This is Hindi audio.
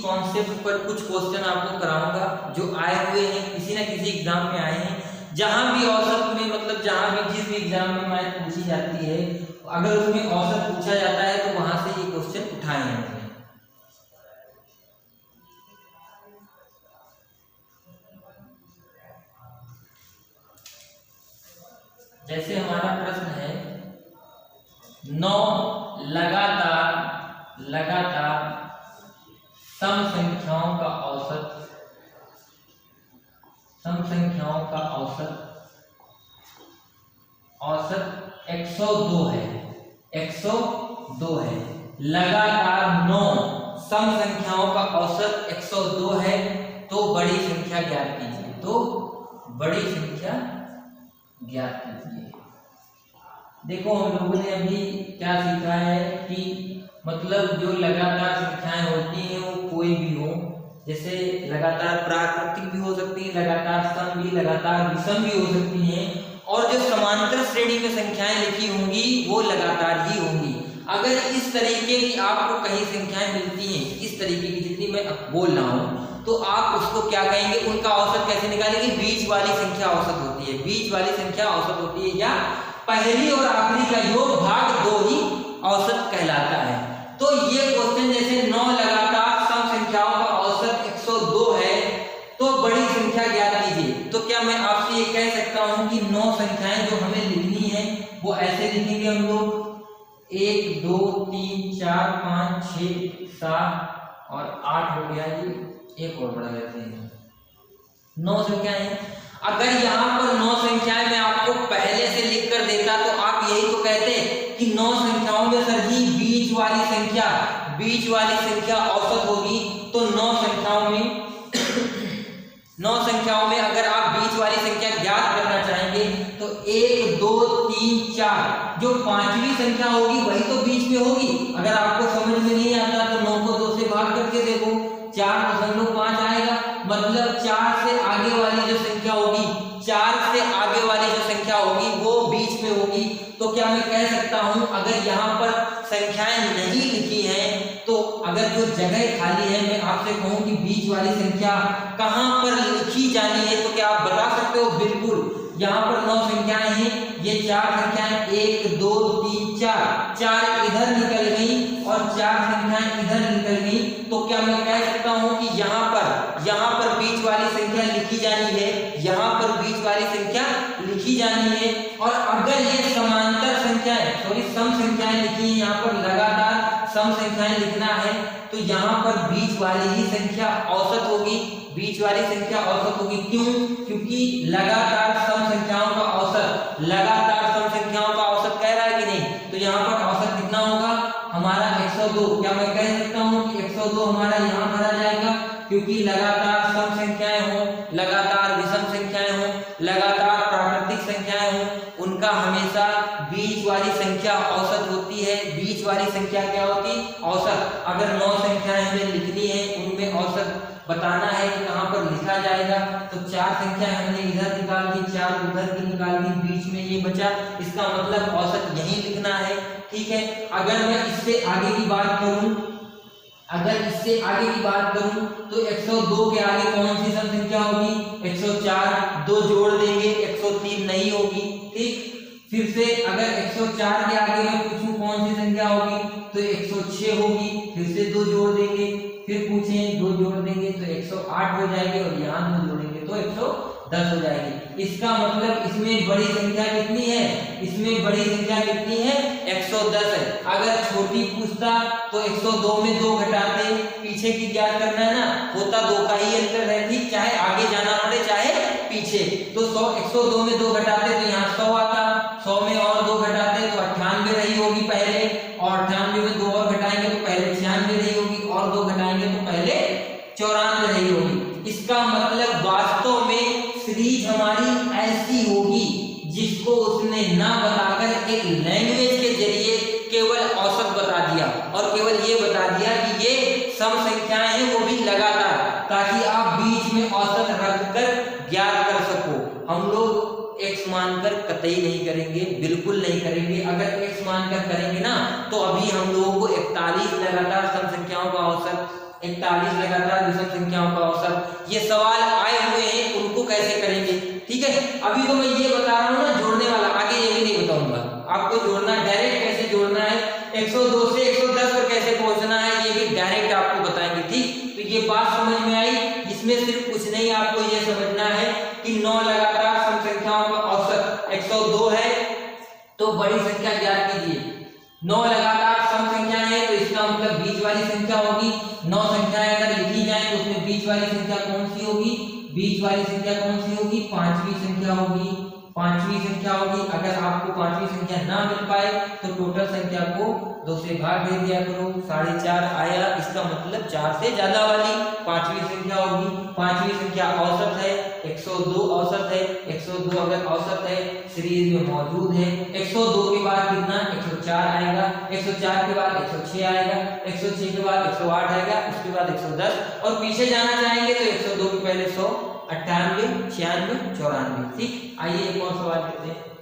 कॉन्सेप्ट पर कुछ क्वेश्चन आपको कराऊंगा जो आए हुए हैं, किसी ना किसी एग्जाम में आए हैं। जहां भी औसत में मतलब जहां भी जिस भी एग्जाम में मैथ पूछी जाती है, अगर उसमें औसत पूछा जाता है तो वहां से ये क्वेश्चन उठाए हैं मैंने। जैसे हमारा प्रश्न है 9 लगातार सम संख्याओं का औसत 102 है। 102 है। लगातार 9 सम संख्याओं का औसत 102 है, तो बड़ी संख्या ज्ञात कीजिए। तो बड़ी संख्या ज्ञात कीजिए। देखो हम लोगों ने अभी क्या सीखा है कि मतलब जो लगातार संख्याएं होती हैं वो कोई भी हो, जैसे लगातार प्राकृतिक भी हो सकती है, लगातार सम भी, लगातार विषम भी हो सकती हैं, और जो समांतर श्रेणी में संख्याएं लिखी होंगी वो लगातार ही होंगी। अगर इस तरीके की आपको कहीं संख्याएं मिलती हैं, इस तरीके की जितनी मैं बोल रहा हूँ, तो आप उसको क्या कहेंगे, उनका औसत कैसे निकालेंगे? बीच वाली संख्या औसत होती है। बीच वाली संख्या औसत होती है, या पहली और आखिरी का योग भाग 2 ही औसत कहलाता है। तो ये क्वेश्चन जैसे 9 लगातार सम संख्याओं का औसत 102 है, तो बड़ी संख्या ज्ञात कीजिए। तो क्या मैं आपसे ये कह सकता हूं कि 9 संख्याएं जो हमें लिखनी है वो ऐसे लिखेंगे हम लोग 1 2 3 4 5 6 7 और 8 हो गया जी। एक और बढ़ा देते हैं, 9 संख्याएं। अगर यहाँ पर 9 संख्याएं मैं आपको पहले से लिख कर देता तो आप यही तो कहते कि 9 संख्याओं में सर जी बीच वाली संख्या औसत होगी। तो 9 संख्याओं में अगर आप बीच वाली संख्या ज्ञात करना चाहेंगे तो 1 2 3 4 जो 5वीं संख्या होगी वही तो बीच में होगी। अगर आपको समझ में नहीं आता तो 9 को 2 से भाग करके देखो, 4.5 आएगा। मतलब 4 से आगे वाली जो संख्या होगी, 4 से आगे वाली जो संख्या होगी वो बीच में होगी। तो क्या मैं कह सकता हूं, अगर यहाँ पर संख्याएं नहीं लिखी हैं तो अगर जो जगह खाली है, मैं आपसे कहूं कि बीच वाली संख्या कहां पर लिखी जानी है, तो क्या आप बता सकते हो? बिल्कुल। यहाँ पर 9 संख्याएं हैं, ये 4 संख्याएं 1 2 3 4 इधर निकल गई और 4 संख्याएं इधर निकल गई। तो क्या मैं कह सकता हूं कि यहाँ पर बीच वाली संख्या लिखी जानी है, यहाँ पर बीच वाली संख्या लिखी जानी है। और अगर ये समांतर संख्याएं सम संख्याएं लिखी है, यहाँ पर लगातार सम संख्याएं लिखना है, तो यहाँ पर बीच वाली ही संख्या औसत होगी। बीच वाली संख्या औसत होगी। क्यों? क्योंकि लगातार सम संख्याओं का औसत कह रहा है कि नहीं? तो यहाँ पर औसत कितना होगा हमारा 102। क्या मैं कह सकता हूँ कि 102 हमारा यहाँ भरा जाएगा? क्योंकि लगातार सम संख्याएं हो, लगातार विषम संख्याएं हो, लगातार प्राकृतिक संख्याएं हो, उनका हमेशा बीच वाली संख्या औसत होती है। बीच वाली संख्या क्या होती? औसत। अगर 9 संख्याएं हमें लिखनी है, उनमें औसत बताना है कि कहां पर लिखा जाएगा, तो 4 संख्याएं हमने इधर निकाल दी, 4 उधर की निकाल दी, बीच में ये बचा। इसका मतलब औसत यही लिखना है। ठीक है। अगर मैं इससे आगे की बात करूं तो 102 के आगे कौन सी सम संख्या होगी? 104। 2 जोड़ देंगे 103 नहीं होगी। ठीक। फिर से अगर 104 के आगे मैं पूछूं कौन सी संख्या होगी, तो 106 होगी। फिर से 2 जोड़ देंगे, फिर पूछें 2 जोड़ देंगे तो 108 हो जाएगी, और यहाँ 2 जोड़ेंगे तो 110 हो जाएगी। इसका मतलब इसमें बड़ी संख्या कितनी है? इसमें बड़ी संख्या कितनी है? 110 है। अगर छोटी पूछता तो 102 में 2 घटाते, पीछे की ज्ञात करना है ना, होता 2 का ही अंतर है। ठीक, चाहे आगे जाना पड़े चाहे पीछे। तो 102 में 2 घटाते तो यहाँ 100 आता, 100 में और 2 घटाते तो 98 रही होगी पहले, और 98 में 2 और घटाएंगे तो पहले 96 रही होगी, और 2 घटाएंगे तो पहले 94 रही होगी। इसका मतलब वास्तव में सीरीज हमारी ऐसी होगी जिसको उसने ना बताकर एक लैंग्वेज के जरिए केवल औसत बता दिया, और केवल ये बता दिया कि ये सम संख्याएं हैं, वो भी लगातार, ताकि आप बीच में औसत रखकर ज्ञात कर सको। हम लोग x मानकर कतई नहीं करेंगे, बिल्कुल नहीं करेंगे। अगर x मानकर करेंगे ना तो अभी हम लोगों को 41 लगातार सम संख्याओं का औसत, 41 लगातार विषम संख्याओं का औसत। ये सवाल आए हुए हैं, उनको कैसे करेंगे, ठीक है। अभी तो मैं ये बता रहा हूँ ना जोड़ने वाला, आगे ये भी नहीं बताऊंगा आपको। जोड़ना डायरेक्ट कैसे जोड़ना है, 102 से 110 पर कैसे पहुंचना है, ये भी डायरेक्ट आपको बताएंगे, ठीक। तो ये बात समझ में आई। इसमें सिर्फ कुछ नहीं, आपको ये समझना है कि 9 लगातार सम संख्याओं का औसत 102 है, तो बड़ी संख्या ज्ञात कीजिए। 9 लगातार सम संख्याएं हैं, तो इसका मतलब बीच वाली संख्या होगी। 9 संख्याएं अगर लिखी जाए तो उसमें बीच वाली संख्या कौन सी होगी, बीच वाली संख्या कौन सी होगी, पांचवी संख्या होगी, पांचवी संख्या होगी। अगर आपको पांचवी संख्या ना मिल पाए तो टोटल संख्या को 2 से भाग दे दिया करो, 4.5 आया, इसका मतलब 4 से ज्यादा वाली पांचवी संख्या होगी। पांचवी संख्या औसत है, 102 औसत है। 102 अगर औसत है, सीरीज में मौजूद है। 102 के बाद कितना, 104 आएगा। 104 के बाद 106 आएगा। 106 के बाद 108 आएगा, उसके बाद 110, और पीछे जाना चाहेंगे तो 102 के पहले 100, 98, 96, 94, ठीक। आइए एक और सवाल करते हैं।